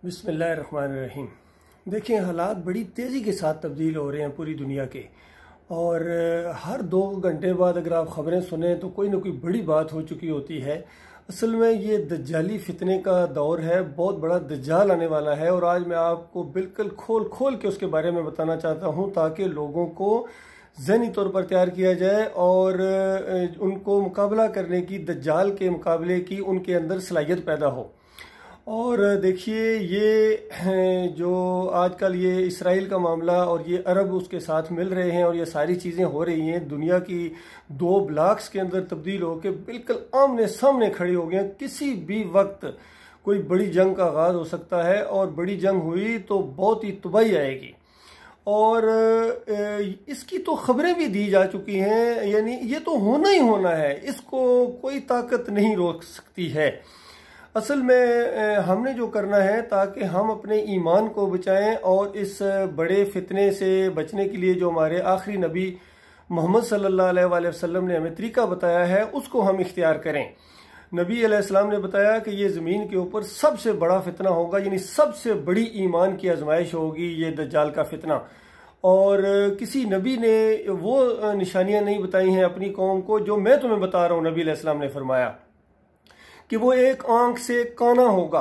बिस्मिल्लाहिर्रहमानिर्रहीम। देखिए, हालात बड़ी तेज़ी के साथ तब्दील हो रहे हैं पूरी दुनिया के। और हर 2 घंटे बाद अगर आप ख़बरें सुने तो कोई ना कोई बड़ी बात हो चुकी होती है। असल में ये दज्जाली फितने का दौर है, बहुत बड़ा दज्जाल आने वाला है। और आज मैं आपको बिल्कुल खोल खोल के उसके बारे में बताना चाहता हूँ ताकि लोगों को ज़हनी तौर पर तैयार किया जाए और उनको मुकाबला करने की, दज्जाल के मुकाबले की उनके अंदर सलाहियत पैदा हो। और देखिए, ये जो आजकल ये इसराइल का मामला और ये अरब उसके साथ मिल रहे हैं और ये सारी चीज़ें हो रही हैं, दुनिया की 2 ब्लॉक्स के अंदर तब्दील होकर बिल्कुल आमने सामने खड़े हो गए हैं। किसी भी वक्त कोई बड़ी जंग का आगाज़ हो सकता है और बड़ी जंग हुई तो बहुत ही तबाही आएगी। और इसकी तो खबरें भी दी जा चुकी हैं, यानी ये तो होना ही होना है, इसको कोई ताकत नहीं रोक सकती है। असल में हमने जो करना है ताकि हम अपने ईमान को बचाएं और इस बड़े फितने से बचने के लिए जो हमारे आखिरी नबी मोहम्मद सल्लल्लाहु अलैहि वसल्लम ने हमें तरीका बताया है उसको हम इख्तियार करें। नबी अलैहिस्सलाम ने बताया कि ये ज़मीन के ऊपर सबसे बड़ा फितना होगा, यानी सबसे बड़ी ईमान की आजमाइश होगी ये दज्जाल का फितना। और किसी नबी ने वो निशानियां नहीं बताई हैं अपनी कौम को जो मैं तुम्हें बता रहा हूँ। नबी अलैहिस्सलाम ने फरमाया कि वो एक आंख से काना होगा,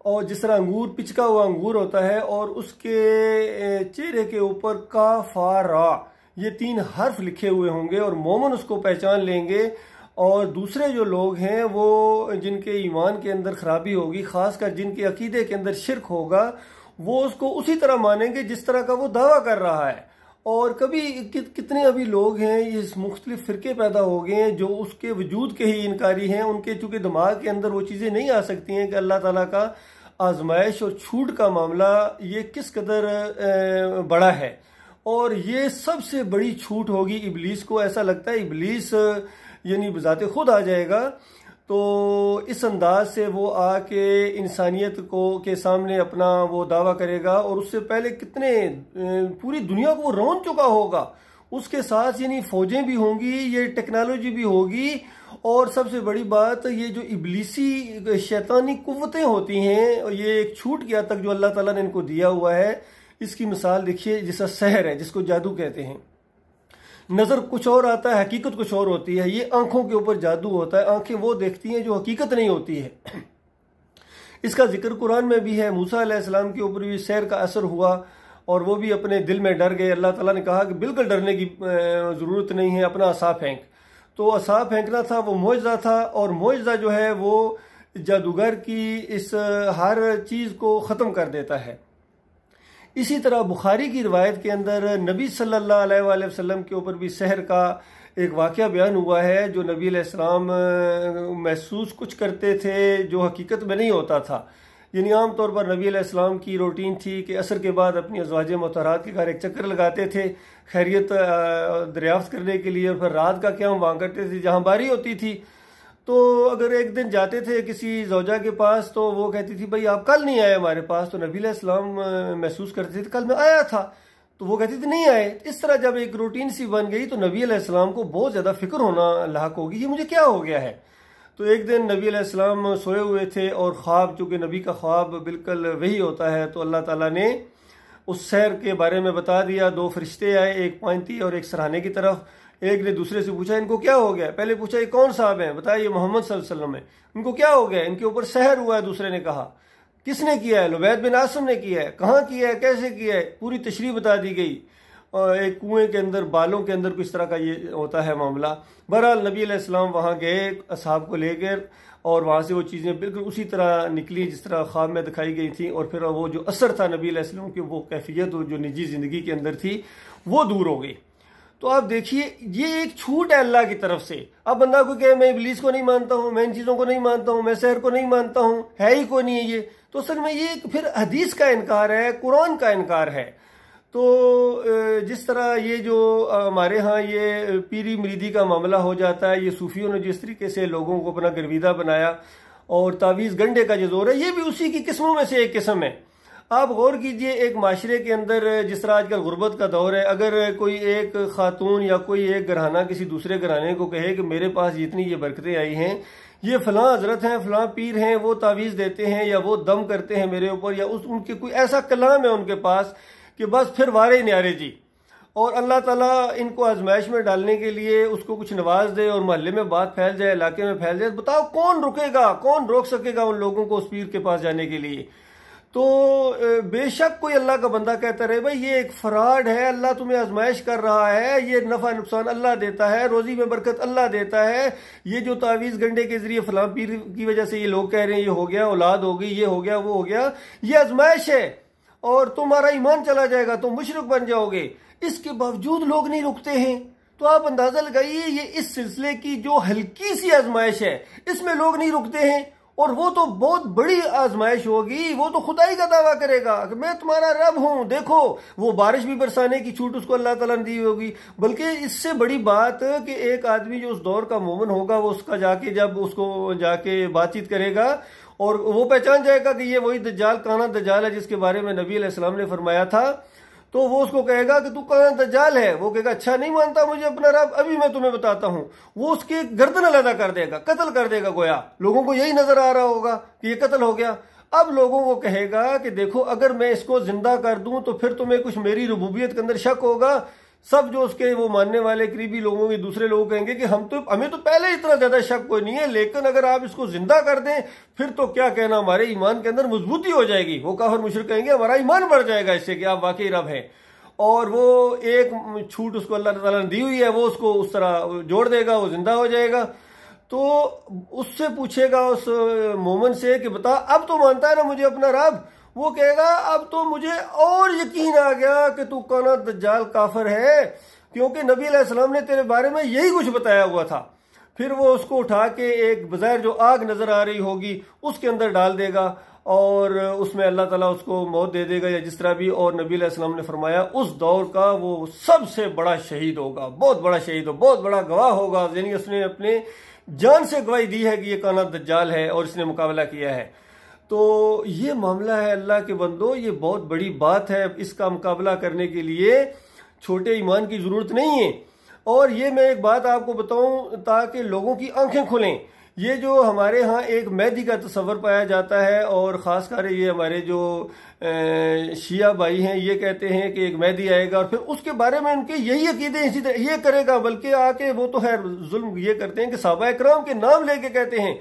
और जिस तरह अंगूर, पिचका हुआ अंगूर होता है और उसके चेहरे के ऊपर का फा रा ये 3 हर्फ लिखे हुए होंगे और मोमिन उसको पहचान लेंगे। और दूसरे जो लोग हैं वो जिनके ईमान के अंदर खराबी होगी, खासकर जिनके अकीदे के अंदर शिर्क होगा, वो उसको उसी तरह मानेंगे जिस तरह का वो दावा कर रहा है। और कभी कितने अभी लोग हैं, ये मुख्तलिफ फ़िरके पैदा हो गए हैं जो उसके वजूद के ही इनकारी हैं। उनके चूँकि दिमाग के अंदर वो चीज़ें नहीं आ सकती हैं कि अल्लाह ताला का आजमाइश और छूट का मामला ये किस कदर बड़ा है। और ये सबसे बड़ी छूट होगी इबलीस को। ऐसा लगता है इबलीस यानी बजाते खुद आ जाएगा, तो इस अंदाज से वो आके इंसानियत को के सामने अपना वो दावा करेगा। और उससे पहले कितने पूरी दुनिया को वो रौन चुका होगा। उसके साथ यानी फौजें भी होंगी, ये टेक्नोलॉजी भी होगी, और सबसे बड़ी बात ये जो इबलीसी शैतानी कुव्वतें होती हैं, और ये एक छूट की हद तक जो अल्लाह ताला ने इनको दिया हुआ है। इसकी मिसाल देखिए, जैसा सहर है जिसको जादू कहते हैं। नजर कुछ और आता है, हकीकत कुछ और होती है। ये आंखों के ऊपर जादू होता है, आंखें वो देखती हैं जो हकीकत नहीं होती है। इसका जिक्र कुरान में भी है। मूसा अलैहिस्सलाम के ऊपर भी सहर का असर हुआ और वो भी अपने दिल में डर गए। अल्लाह ताला ने कहा कि बिल्कुल डरने की जरूरत नहीं है, अपना असा फेंक। तो असा फेंकना था, वो मोजज़ा था, और मोजज़ा जो है वो जादूगर की इस हर चीज को खत्म कर देता है। इसी तरह बुखारी की रिवायत के अंदर नबी सल्लल्लाहु अलैहि वसल्लम के ऊपर भी सहर का एक वाक़या बयान हुआ है, जो नबी अलैहिस्सलाम महसूस कुछ करते थे जो हकीकत में नहीं होता था। यानी आम तौर पर नबी अलैहिस्सलाम की रूटीन थी कि असर के बाद अपनी अज़वाज मोहतरात के घर एक चक्कर लगाते थे खैरियत दरियाफ्त करने के लिए, और फिर रात का क़याम वहाँ करते थे जहाँ बारी होती थी। तो अगर एक दिन जाते थे किसी ज़ौजा के पास तो वो कहती थी भाई आप कल नहीं आए हमारे पास। तो नबी अलैहिस्सलाम महसूस करते थे कल मैं आया था, तो वो कहती थी नहीं आए। इस तरह जब एक रूटीन सी बन गई तो नबी अलैहिस्सलाम को बहुत ज़्यादा फिक्र होना लाक होगी, ये मुझे क्या हो गया है। तो एक दिन नबी अलैहिस्सलाम सोए हुए थे और ख्वाब, चूँकि नबी का ख्वाब बिल्कुल वही होता है, तो अल्लाह ताला ने उस सैर के बारे में बता दिया। 2 फरिश्ते आए, एक पांती और एक सराहने की तरफ। एक ने दूसरे से पूछा इनको क्या हो गया। पहले पूछा ये कौन साहब हैं, बताया ये मोहम्मद सल्लल्लाहु अलैहि वसल्लम है। इनको क्या हो गया, इनके ऊपर सहर हुआ है। दूसरे ने कहा किसने किया है, लुबैद बिन आसिम ने किया है। कहाँ किया है, कैसे किया है, पूरी तशरीह बता दी गई। और एक कुएं के अंदर, बालों के अंदर किस तरह का ये होता है मामला। बहरहाल नबी अलैहिस्सलाम वहाँ गए असहाब को लेकर, और वहाँ से वो चीज़ें बिल्कुल उसी तरह निकली जिस तरह ख्वाब में दिखाई गई थी। और फिर वो जो असर था नबी अलैहिस्सलाम की, वो कैफियत जो निजी ज़िंदगी के अंदर थी वो दूर हो गई। तो आप देखिए, ये एक छूट है अल्लाह की तरफ से। अब बंदा को कहे मैं इब्लीस को नहीं मानता हूँ, मैं इन चीज़ों को नहीं मानता हूँ, मैं सहर को नहीं मानता हूँ, है ही कोई नहीं है ये, तो असल में ये फिर हदीस का इनकार है, कुरान का इनकार है। तो जिस तरह ये जो हमारे यहाँ ये पीरी मुरीदी का मामला हो जाता है, ये सूफियों ने जिस तरीके से लोगों को अपना गर्विदा बनाया और तावीज़ गंडे का जो जोर है, ये भी उसी की किस्मों में से एक किस्म है। आप गौर कीजिए, एक माशरे के अंदर जिस तरह आजकल गुर्बत का दौर है, अगर कोई एक खातून या कोई एक घराना किसी दूसरे घराने को कहे कि मेरे पास जितनी ये बरकतें आई हैं, ये फलां हजरत हैं, फलां पीर हैं, वो तावीज़ देते हैं या वो दम करते हैं मेरे ऊपर, या उनके कोई ऐसा कलाम है उनके पास कि बस फिर वारे न्यारे जी। और अल्लाह ताला इनको आजमाइश में डालने के लिए उसको कुछ नवाज दे और मोहल्ले में बात फैल जाए, इलाके में फैल जाए। बताओ कौन रुकेगा, कौन रोक सकेगा उन लोगों को उस पीर के पास जाने के लिए? तो बेशक कोई अल्लाह का बंदा कहता रहे भाई ये एक फ्रॉड है, अल्लाह तुम्हें आजमाइश कर रहा है, ये नफा नुकसान अल्लाह देता है, रोजी में बरकत अल्लाह देता है, ये जो तावीज़ गंडे के जरिए फलां पीर की वजह से ये लोग कह रहे हैं ये हो गया, औलाद हो गई, ये हो गया, वो हो गया, ये आजमाइश है और तुम्हारा ईमान चला जाएगा, तुम मुशरिक बन जाओगे। इसके बावजूद लोग नहीं रुकते हैं। तो आप अंदाजा लगाइए ये इस सिलसिले की जो हल्की सी आजमाइश है इसमें लोग नहीं रुकते हैं, और वो तो बहुत बड़ी आजमाइश होगी, वो तो खुदाई का दावा करेगा कि मैं तुम्हारा रब हूं। देखो वो बारिश भी बरसाने की छूट उसको अल्लाह ताला ने दी होगी। बल्कि इससे बड़ी बात कि एक आदमी जो उस दौर का मोमिन होगा वो उसका जाके जब उसको जाके बातचीत करेगा और वो पहचान जाएगा कि ये वही दज्जाल काना दज्जाल है जिसके बारे में नबी अलैहिस्सलाम ने फरमाया था, तो वो उसको कहेगा कि तू काना दज्जाल है। वो कहेगा अच्छा नहीं मानता मुझे अपना रब, अभी मैं तुम्हें बताता हूं। वो उसकी गर्दन अलग कर देगा, कत्ल कर देगा। गोया लोगों को यही नजर आ रहा होगा कि ये कत्ल हो गया। अब लोगों को कहेगा कि देखो अगर मैं इसको जिंदा कर दूं तो फिर तुम्हें कुछ मेरी रुबूबियत के अंदर शक होगा। सब जो उसके वो मानने वाले करीबी लोगों के दूसरे लोग कहेंगे कि हमें तो पहले इतना ज्यादा शक कोई नहीं है, लेकिन अगर आप इसको जिंदा कर दें फिर तो क्या कहना, हमारे ईमान के अंदर मजबूती हो जाएगी। वो काफिर मुशरिक कहेंगे हमारा ईमान बढ़ जाएगा इससे कि आप वाकई रब हैं। और वो एक छूट उसको अल्लाह ताला ने दी हुई है, वो उसको उस तरह जोड़ देगा, वो जिंदा हो जाएगा। तो उससे पूछेगा उस मोमिन से कि बता अब तो मानता है ना मुझे अपना रब? वो कहेगा अब तो मुझे और यकीन आ गया कि तू काना दज्जाल काफिर है, क्योंकि नबी अलैहिस्सलाम ने तेरे बारे में यही कुछ बताया हुआ था। फिर वो उसको उठा के एक बज़ाहिर जो आग नजर आ रही होगी उसके अंदर डाल देगा और उसमें अल्लाह ताला उसको मौत दे देगा या जिस तरह भी। और नबी अलैहिस्सलाम ने फरमाया उस दौर का वो सबसे बड़ा शहीद होगा, बहुत बड़ा शहीद हो, बहुत बड़ा गवाह होगा। यानी उसने अपने जान से गवाही दी है कि ये काना दज्जाल है और इसने मुकाबला किया है। तो ये मामला है अल्लाह के बंदो, ये बहुत बड़ी बात है। इसका मुकाबला करने के लिए छोटे ईमान की जरूरत नहीं है। और ये मैं एक बात आपको बताऊं ताकि लोगों की आंखें खुलें। ये जो हमारे यहाँ एक मेहदी का तस्वर पाया जाता है और ख़ासकर ये हमारे जो शिया भाई हैं ये कहते हैं कि एक मेहदी आएगा और फिर उसके बारे में उनके यही अकीदे इसी तरह ये करेगा। बल्कि आके वो तो है जुल्म ये करते हैं कि सहाबा इकराम के नाम लेके कहते हैं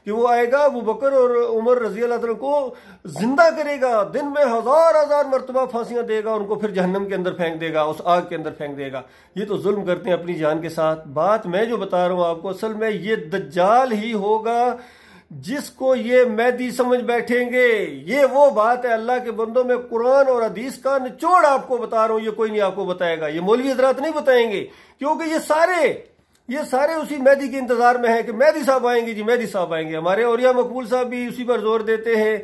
कि वो आएगा, अबू बकर और उमर रजी अल्लाह तआला को जिंदा करेगा, दिन में हजार हजार मरतबा फांसियां देगा, उनको फिर जहन्नम के अंदर फेंक देगा, उस आग के अंदर फेंक देगा। ये तो जुल्म करते हैं अपनी जान के साथ। बात मैं जो बता रहा हूं आपको असल में ये दज्जाल ही होगा जिसको ये मेहदी समझ बैठेंगे। ये वो बात है अल्लाह के बंदों में कुरान और हदीस का निचोड़ आपको बता रहा हूं, ये कोई नहीं आपको बताएगा, ये मौलवी हजरात नहीं बताएंगे, क्योंकि ये सारे उसी मेहदी के इंतजार में है कि मेहदी साहब आएंगे जी, मेहदी साहब आएंगे। हमारे औरिया मकबूल साहब भी उसी पर जोर देते हैं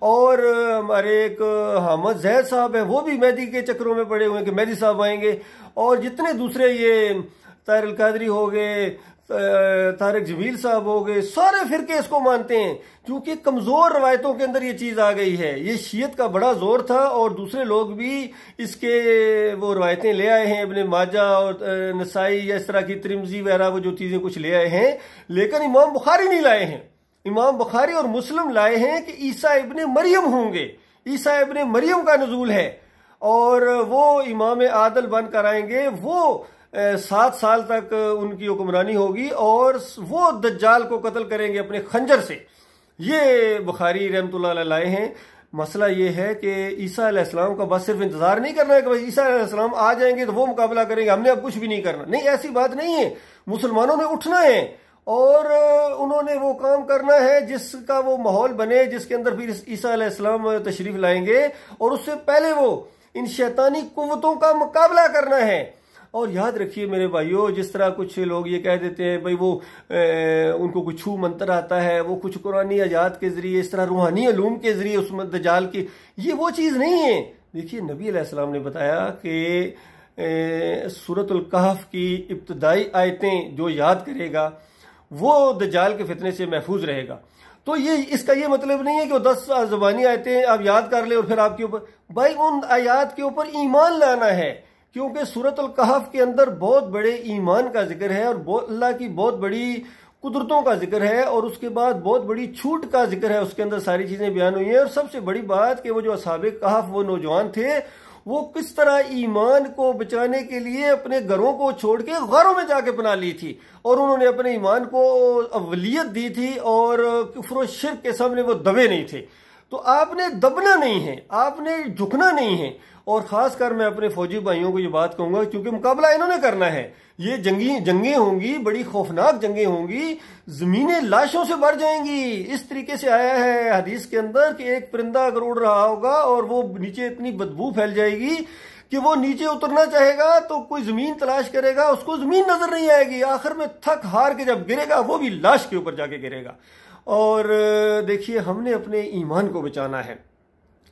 और हमारे एक हामद जैद साहब हैं वो भी मेहदी के चक्रों में पड़े हुए हैं कि मेहदी साहब आएंगे। और जितने दूसरे ये ताहिर अल कादरी हो गए, तारिक जमील साहब हो गए, सारे फिरके इसको मानते हैं क्योंकि कमजोर रवायतों के अंदर ये चीज आ गई है। ये शीयत का बड़ा जोर था और दूसरे लोग भी इसके वो रवायतें ले आए हैं, इब्ने माजा और नसाई या इस तरह की तिरमिजी वगैरह वो जो चीजें कुछ ले आए हैं, लेकिन इमाम बुखारी नहीं लाए हैं। इमाम बुखारी और मुस्लिम लाए हैं कि ईसा इब्ने मरियम होंगे, ईसा इब्ने मरियम का नजूल है और वो इमाम आदल बनकर आएंगे, वो 7 साल तक उनकी हुक्मरानी होगी और वो दज्जाल को कत्ल करेंगे अपने खंजर से। ये बुखारी रहमतुल्लाह अलैह लाए हैं। मसला ये है कि ईसा अलैहिस्सलाम का बस सिर्फ इंतजार नहीं करना है कि बस ईसा अलैहिस्सलाम आ जाएंगे तो वो मुकाबला करेंगे, हमने अब कुछ भी नहीं करना। नहीं, ऐसी बात नहीं है। मुसलमानों ने उठना है और उन्होंने वो काम करना है जिसका वो माहौल बने जिसके अंदर फिर ईसा अलैहिस्सलाम तशरीफ लाएंगे और उससे पहले वो इन शैतानी कुव्वतों का मुकाबला करना है। और याद रखिए मेरे भाइयों, जिस तरह कुछ लोग ये कह देते हैं भाई वो उनको कुछ छू मंत्र आता है, वो कुछ कुरानी आयात के जरिए इस तरह रूहानी उलूम के जरिए उस दज्जाल की, ये वो चीज़ नहीं है। देखिए नबी अलैहिस्सलाम ने बताया कि सूरतुल कहफ की इब्तदाई आयतें जो याद करेगा वो दज्जाल के फितने से महफूज रहेगा। तो ये इसका ये मतलब नहीं है कि वो 10 ज़बानी आयतें आप याद कर ले और फिर आपके ऊपर भाई उन आयात के ऊपर ईमान लाना है, क्योंकि सूरतुल कहफ के अंदर बहुत बड़े ईमान का जिक्र है और अल्लाह की बहुत बड़ी कुदरतों का जिक्र है और उसके बाद बहुत बड़ी छूट का जिक्र है, उसके अंदर सारी चीजें बयान हुई हैं। और सबसे बड़ी बात कि वो जो असहाबे कहफ वो नौजवान थे, वो किस तरह ईमान को बचाने के लिए अपने घरों को छोड़ के गारों में जाके बना ली थी और उन्होंने अपने ईमान को अवलियत दी थी और कुफ्र और शिर्क के सामने वो दबे नहीं थे। तो आपने दबना नहीं है, आपने झुकना नहीं है। और खासकर मैं अपने फौजी भाइयों को ये बात कहूंगा, क्योंकि मुकाबला इन्होंने करना है, ये जंगें होंगी, बड़ी खौफनाक जंगें होंगी, जमीनें लाशों से भर जाएंगी। इस तरीके से आया है हदीस के अंदर कि एक परिंदा अगर उड़ रहा होगा और वो नीचे इतनी बदबू फैल जाएगी कि वो नीचे उतरना चाहेगा तो कोई जमीन तलाश करेगा, उसको जमीन नजर नहीं आएगी, आखिर में थक हार के जब गिरेगा वो भी लाश के ऊपर जाके गिरेगा। और देखिए, हमने अपने ईमान को बचाना है,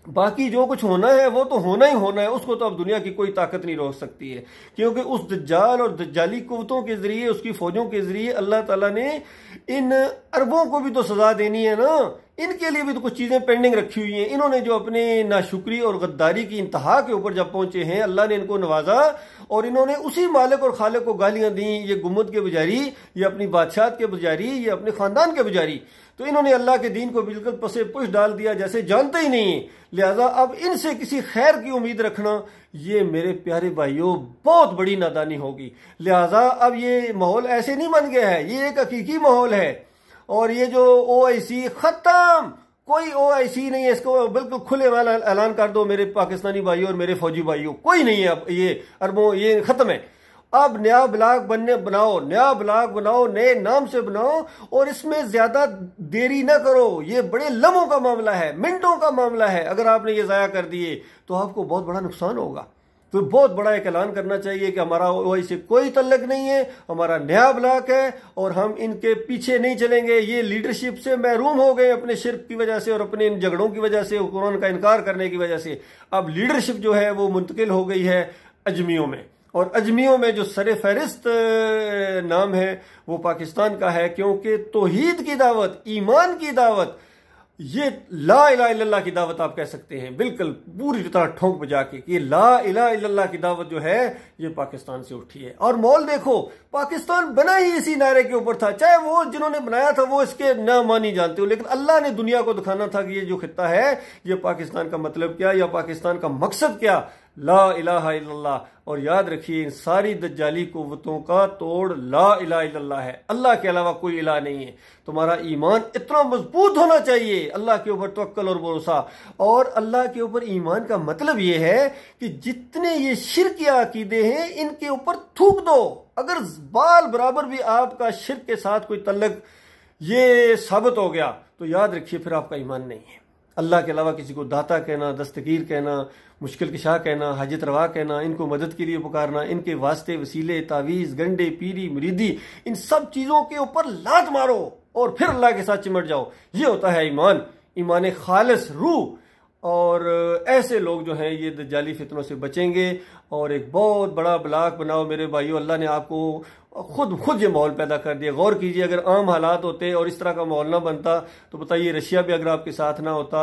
बाकी जो कुछ होना है वो तो होना ही होना है, उसको तो अब दुनिया की कोई ताकत नहीं रोक सकती है, क्योंकि उस दज्जाल और दज्जाली कुव्वतों के जरिए, उसकी फौजों के जरिए अल्लाह ताला ने इन अरबों को भी तो सजा देनी है ना, इनके लिए भी तो कुछ चीजें पेंडिंग रखी हुई हैं। इन्होंने जो अपने नाशुक्री और गद्दारी की इंतहा के ऊपर जब पहुंचे हैं, अल्लाह ने इनको नवाजा और इन्होंने उसी मालिक और खालिक को गालियां दी, ये गुम्मद के पुजारी, ये अपनी बादशाहत के पुजारी, ये अपने खानदान के पुजारी। तो इन्होंने अल्लाह के दीन को बिल्कुल पसे पुश डाल दिया, जैसे जानते ही नहीं है। लिहाजा अब इनसे किसी खैर की उम्मीद रखना, ये मेरे प्यारे भाइयों बहुत बड़ी नादानी होगी। लिहाजा अब ये माहौल ऐसे नहीं बन गया है, ये एक हकीकी माहौल है। और ये जो OIC खत्म, कोई OIC नहीं है, इसको बिल्कुल खुले ऐलान कर दो मेरे पाकिस्तानी भाइयों और मेरे फौजी भाइयों, कोई नहीं है अब, ये अरबों ये खत्म है। अब नया ब्लॉग बनाओ, नया ब्लॉग बनाओ, नए नाम से बनाओ और इसमें ज्यादा देरी ना करो। ये बड़े लम्हों का मामला है, मिनटों का मामला है। अगर आपने ये जाया कर दिए तो आपको बहुत बड़ा नुकसान होगा। तो बहुत बड़ा एक ऐलान करना चाहिए कि हमारा OIC से कोई तल्लक नहीं है, हमारा नया ब्लॉक है और हम इनके पीछे नहीं चलेंगे। ये लीडरशिप से महरूम हो गए अपने शिर्क की वजह से और अपने इन झगड़ों की वजह से, कुरान का इनकार करने की वजह से। अब लीडरशिप जो है वो मुंतकिल हो गई है अजमियों में, और अजमियों में जो सरे फहरिस्त नाम है वो पाकिस्तान का है, क्योंकि तौहीद की दावत, ईमान की दावत, ये ला इलाहा इल्लल्लाह की दावत आप कह सकते हैं, बिल्कुल पूरी तरह ठोंक बजा के कि ला इलाहा इल्लल्लाह की दावत जो है ये पाकिस्तान से उठी है। और मॉल देखो, पाकिस्तान बना ही इसी नारे के ऊपर था, चाहे वो जिन्होंने बनाया था वो इसके ना मानी जानते हो, लेकिन अल्लाह ने दुनिया को दिखाना था कि ये जो खित्ता है ये पाकिस्तान का मतलब क्या, या पाकिस्तान का मकसद क्या, ला इलाहा इल्लल्लाह। और याद रखिए, इन सारी दज्जाली कुव्वतों का तोड़ ला इलाहा इल्लल्लाह है, अल्लाह के अलावा कोई इलाह नहीं है। तुम्हारा ईमान इतना मजबूत होना चाहिए, अल्लाह के ऊपर तवक्कल और भरोसा। और अल्लाह के ऊपर ईमान का मतलब यह है कि जितने ये शिर्किया अकीदे हैं इनके ऊपर थूक दो। अगर बाल बराबर भी आपका शिर्क के साथ कोई तल्लक ये साबित हो गया तो याद रखिए फिर आपका ईमान नहीं है। अल्लाह के अलावा किसी को दाता कहना, दस्तगीर कहना, मुश्किल कुशा कहना, हाजत रवा कहना, इनको मदद के लिए पुकारना, इनके वास्ते वसीले, तावीज़, गंडे, पीरी, मुरीदी, इन सब चीज़ों के ऊपर लात मारो और फिर अल्लाह के साथ चिमट जाओ। ये होता है ईमान, ईमान खालिस रूह। और ऐसे लोग जो हैं ये दज्जाली फितनों से बचेंगे। और एक बहुत बड़ा ब्लॉक बनाओ मेरे भाइयों, अल्लाह ने आपको खुद ये माहौल पैदा कर दिया। गौर कीजिए, अगर आम हालात होते और इस तरह का माहौल ना बनता तो बताइए, रशिया भी अगर आपके साथ ना होता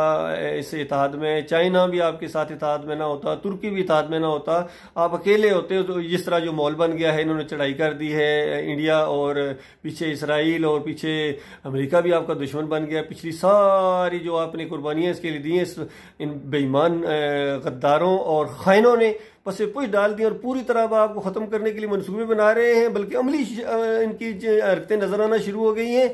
इस इत्तेहाद में, चाइना भी आपके साथ इत्तेहाद में ना होता, तुर्की भी इत्तेहाद में ना होता, आप अकेले होते तो जिस तरह जो माहौल बन गया है, इन्होंने चढ़ाई कर दी है इंडिया, और पीछे इसराइल और पीछे अमेरिका भी आपका दुश्मन बन गया। पिछली सारी जो आपने कुर्बानियां इसके लिए दी हैं इन बेईमान गद्दारों और खाइनों ने पसे पुश डाल दी और पूरी तरह अब आपको खत्म करने के लिए मंसूबे बना रहे हैं, बल्कि अमली इनकी हरकतें नजर आना शुरू हो गई हैं।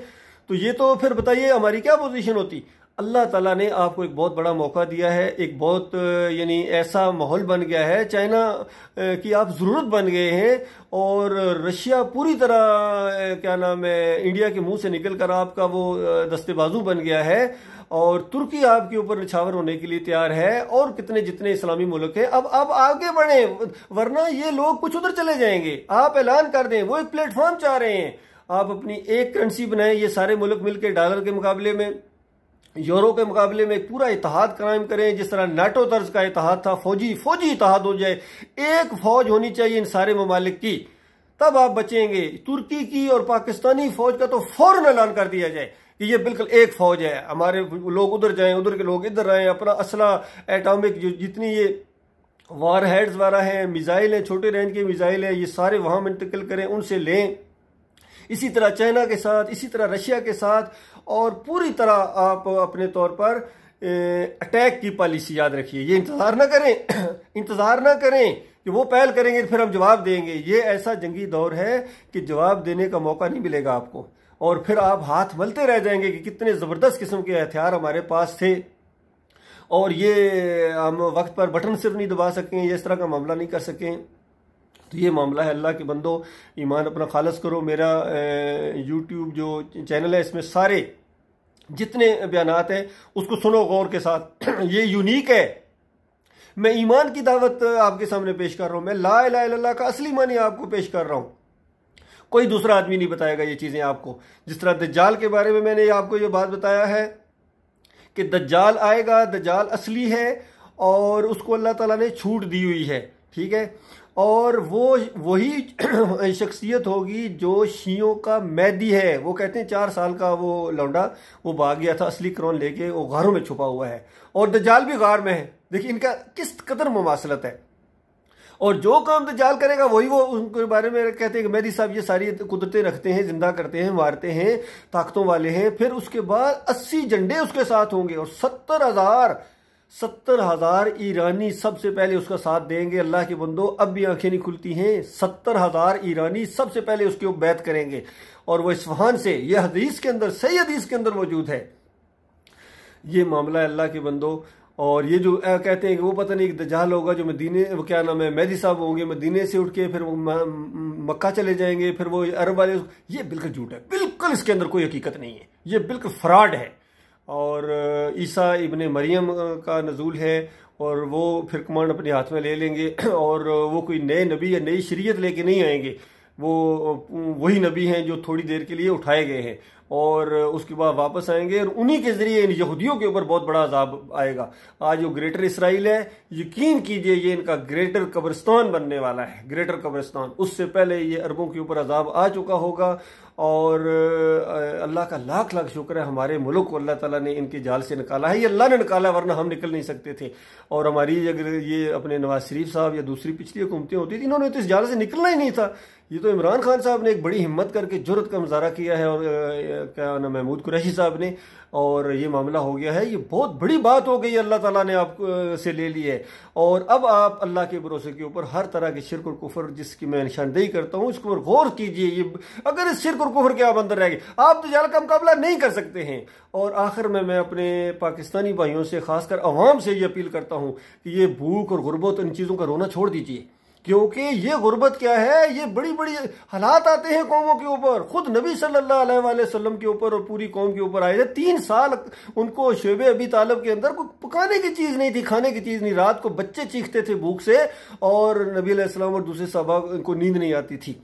तो ये तो फिर बताइए हमारी क्या पोजीशन होती। अल्लाह ताला ने आपको एक बहुत बड़ा मौका दिया है, एक बहुत यानी ऐसा माहौल बन गया है, चाइना की आप ज़रूरत बन गए हैं, और रशिया पूरी तरह क्या नाम है इंडिया के मुंह से निकल कर आपका वो दस्तेबाजू बन गया है, और तुर्की आपके ऊपर निछावर होने के लिए तैयार है, और कितने जितने इस्लामी मुल्क हैं। अब आगे बढ़े, वरना ये लोग कुछ उधर चले जाएंगे। आप ऐलान कर दें, वो एक प्लेटफॉर्म चाह रहे हैं, आप अपनी एक करेंसी बनाएं, ये सारे मुल्क मिलकर डॉलर के मुकाबले में, यूरो के मुकाबले में एक पूरा इत्तेहाद कायम करें, जिस तरह नाटो तर्ज का इत्तेहाद था, फौजी इत्तेहाद हो जाए, एक फौज होनी चाहिए इन सारे ममालिक की, तब आप बचेंगे। तुर्की की और पाकिस्तानी फौज का तो फौरन ऐलान कर दिया जाए कि ये बिल्कुल एक फौज है, हमारे लोग उधर जाएं, उधर के लोग इधर आए, अपना असला एटॉमिक जितनी ये वार हेड्स वाला है, मिसाइल है, छोटे रेंज के मिसाइल है, ये सारे वहां मुंतकिल करें, उनसे लें, इसी तरह चाइना के साथ, इसी तरह रशिया के साथ, और पूरी तरह आप अपने तौर पर अटैक की पॉलिसी याद रखिए। ये इंतजार ना करें इंतजार ना करें कि वो पहल करेंगे फिर हम जवाब देंगे। ये ऐसा जंगी दौर है कि जवाब देने का मौका नहीं मिलेगा आपको, और फिर आप हाथ मलते रह जाएंगे कि कितने जबरदस्त किस्म के हथियार हमारे पास थे, और ये हम वक्त पर बटन सिर्फ नहीं दबा सकें, ये इस तरह का मामला नहीं कर सकें। तो ये मामला है। अल्लाह के बंदो, ईमान अपना खालस करो। मेरा यूट्यूब जो चैनल है इसमें सारे जितने बयानात हैं उसको सुनो गौर के साथ। ये यूनिक है। मैं ईमान की दावत आपके सामने पेश कर रहा हूं, मैं ला इलाहा इल्लल्लाह का असली मानी आपको पेश कर रहा हूं। कोई दूसरा आदमी नहीं बताएगा ये चीजें आपको। जिस तरह दज्जाल के बारे में मैंने आपको ये बात बताया है कि दज्जाल आएगा, दज्जाल असली है और उसको अल्लाह ताला ने छूट दी हुई है, ठीक है। और वो वही शख्सियत होगी जो शियों का मैदी है। वो कहते हैं 4 साल का वो लौंडा वो भाग गया था असली कुरान लेके, वो गारों में छुपा हुआ है, और दज्जाल भी गार में है। देखिए इनका किस कदर मुमासलत है। और जो काम दज्जाल करेगा वही वो उनके बारे में कहते हैं कि मेहदी साहब ये सारी कुदरतें रखते हैं, जिंदा करते हैं, मारते हैं, ताकतों वाले हैं। फिर उसके बाद 80 झंडे उसके साथ होंगे और 70,000 ईरानी सबसे पहले उसका साथ देंगे। अल्लाह के बंदो, अब भी आंखें नहीं खुलती हैं। 70,000 ईरानी सबसे पहले उसके ऊपर बैत करेंगे, और वो इस्फहान से, यह हदीस के अंदर, सही हदीस के अंदर मौजूद है। ये मामला है अल्लाह के बंदो। और ये जो कहते हैं कि वो पता नहीं दज्जाल होगा जो मदीने, वो क्या नाम है, मेहदी साहब होंगे मदीने से उठ के फिर वो मक्का चले जाएंगे, फिर वो अरब वाले, ये बिल्कुल झूठ है। बिल्कुल इसके अंदर कोई हकीकत नहीं है, ये बिल्कुल फ्रॉड है। और ईसा इब्ने मरियम का नजूल है, और वो फिर कमांड अपने हाथ में ले लेंगे, और वो कोई नए नबी या नई शरीयत लेके नहीं आएंगे। वो वही नबी हैं जो थोड़ी देर के लिए उठाए गए हैं, और उसके बाद वापस आएंगे, और उन्हीं के जरिए इन यहूदियों के ऊपर बहुत बड़ा अजाब आएगा। आज जो ग्रेटर इसराइल है, यकीन कीजिए ये इनका ग्रेटर कब्रिस्तान बनने वाला है, ग्रेटर कब्रिस्तान। उससे पहले ये अरबों के ऊपर अजाब आ चुका होगा। और अल्लाह का लाख लाख शुक्र है, हमारे मुल्क को अल्लाह ताला ने इनके जाल से निकाला है। ये अल्लाह ने निकाला, वरना हम निकल नहीं सकते थे। और हमारी अगर ये अपने नवाज शरीफ साहब या दूसरी पिछली हुकूमतें होती थी, इन्होंने तो इस जाल से निकलना ही नहीं था। ये तो इमरान खान साहब ने एक बड़ी हिम्मत करके जुर्रत का मुजाहरा किया है, और क्या नाम, महमूद कुरैशी साहब ने, और ये मामला हो गया है। ये बहुत बड़ी बात हो गई, अल्लाह ताला ने आप से ले ली है। और अब आप अल्लाह के भरोसे के ऊपर हर तरह के शिर्क और कुफर, जिसकी मैं निशानदेही करता हूँ, इसके ऊपर गौर कीजिए। ये अगर इस शिर्क और कुफर के आप अंदर रह गए, आप दज्जाल का मुकाबला नहीं कर सकते हैं। और आखिर में मैं अपने पाकिस्तानी भाइयों से, खासकर अवाम से ये अपील करता हूँ कि ये भूख और गुर्बत, इन चीज़ों का रोना छोड़ दीजिए। क्योंकि ये गुर्बत क्या है, ये बड़ी बड़ी हालात आते हैं कौमों के ऊपर। खुद नबी सल्लल्लाहु अलैहि वसल्लम के ऊपर और पूरी कौम के ऊपर आए थे। 3 साल उनको शोबे अबी तालिब के अंदर कोई पकाने की चीज नहीं थी, खाने की चीज नहीं। रात को बच्चे चीखते थे भूख से, और नबी अलैहि सलाम और दूसरे सहाबा को नींद नहीं आती थी।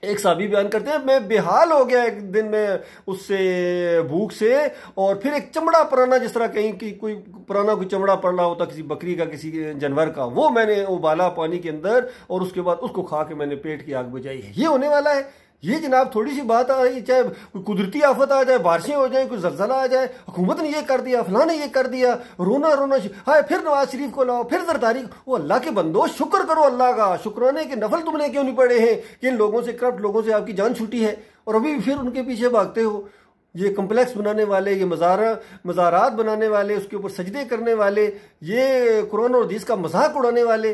एक साहबी बयान करते हैं, मैं बेहाल हो गया एक दिन में उससे, भूख से। और फिर एक चमड़ा पुराना, जिस तरह कहीं की कोई पुराना कोई चमड़ा पड़ा होता किसी बकरी का, किसी जानवर का, वो मैंने उबाला पानी के अंदर, और उसके बाद उसको खा के मैंने पेट की आग बुझाई है। ये होने वाला है। ये जनाब थोड़ी सी बात आई, चाहे कोई कुदरती आफत आ जाए, बारिशें हो जाए, कोई जलजला आ जाए, हुकूमत ने ये कर दिया, फलां ने ये कर दिया, रोना रोना, हाय फिर नवाज शरीफ को लाओ, फिर जरदारी। वो अल्लाह के बंदो, शुक्र करो अल्लाह का। शुक्राने के नफल तुमने क्यों नहीं पड़े हैं कि इन लोगों से, करप्ट लोगों से आपकी जान छूटी है, और अभी फिर उनके पीछे भागते हो। ये कम्प्लेक्स बनाने वाले, ये मज़ारात बनाने वाले, उसके ऊपर सजदे करने वाले, ये कुरान और हदीस का मजाक उड़ाने वाले।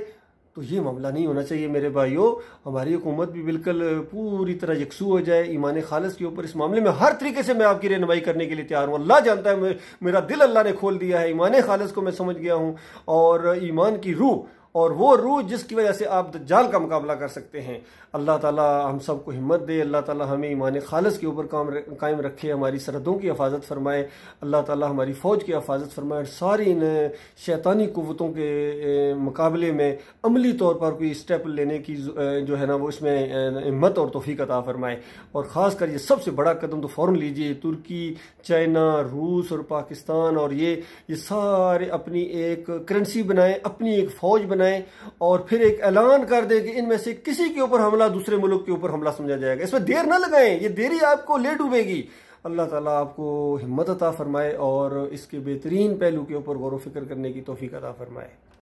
तो ये मामला नहीं होना चाहिए मेरे भाइयों। हमारी हुकूमत भी बिल्कुल पूरी तरह यकसू हो जाए ईमान खालिस के ऊपर। इस मामले में हर तरीके से मैं आपकी रहनुमाई करने के लिए तैयार हूँ। अल्लाह जानता है, मेरा दिल अल्लाह ने खोल दिया है, ईमान खालिस को मैं समझ गया हूँ, और ईमान की रूह, और वो रूह जिसकी वजह से आप दज्जाल का मुकाबला कर सकते हैं। अल्लाह ताला हम सबको हिम्मत दे। अल्लाह ताला हमें ईमान खालिस के ऊपर कायम रखे, हमारी सरहदों की हिफाजत फरमाए। अल्लाह ताला हमारी फ़ौज की हिफाजत फरमाए। सारी इन शैतानी कुव्वतों के मुकाबले में अमली तौर पर कोई स्टेप लेने की जो है ना, वो इसमें हिम्मत और तौफीक अता फरमाए। और ख़ासकर ये सबसे बड़ा कदम तो फ़ौरन लीजिए। तुर्की, चाइना, रूस और पाकिस्तान, और ये सारे अपनी एक करेंसी बनाएं, अपनी एक फ़ौज बनाएं, और फिर एक ऐलान कर दे कि इनमें से किसी के ऊपर हमला, दूसरे मुल्क के ऊपर हमला समझा जाएगा। इसमें देर ना लगाएं, ये देरी आपको ले डूबेगी। अल्लाह ताला आपको हिम्मत अता फरमाए, और इसके बेहतरीन पहलू के ऊपर गौर व फिक्र करने की तौफीक अता फरमाए।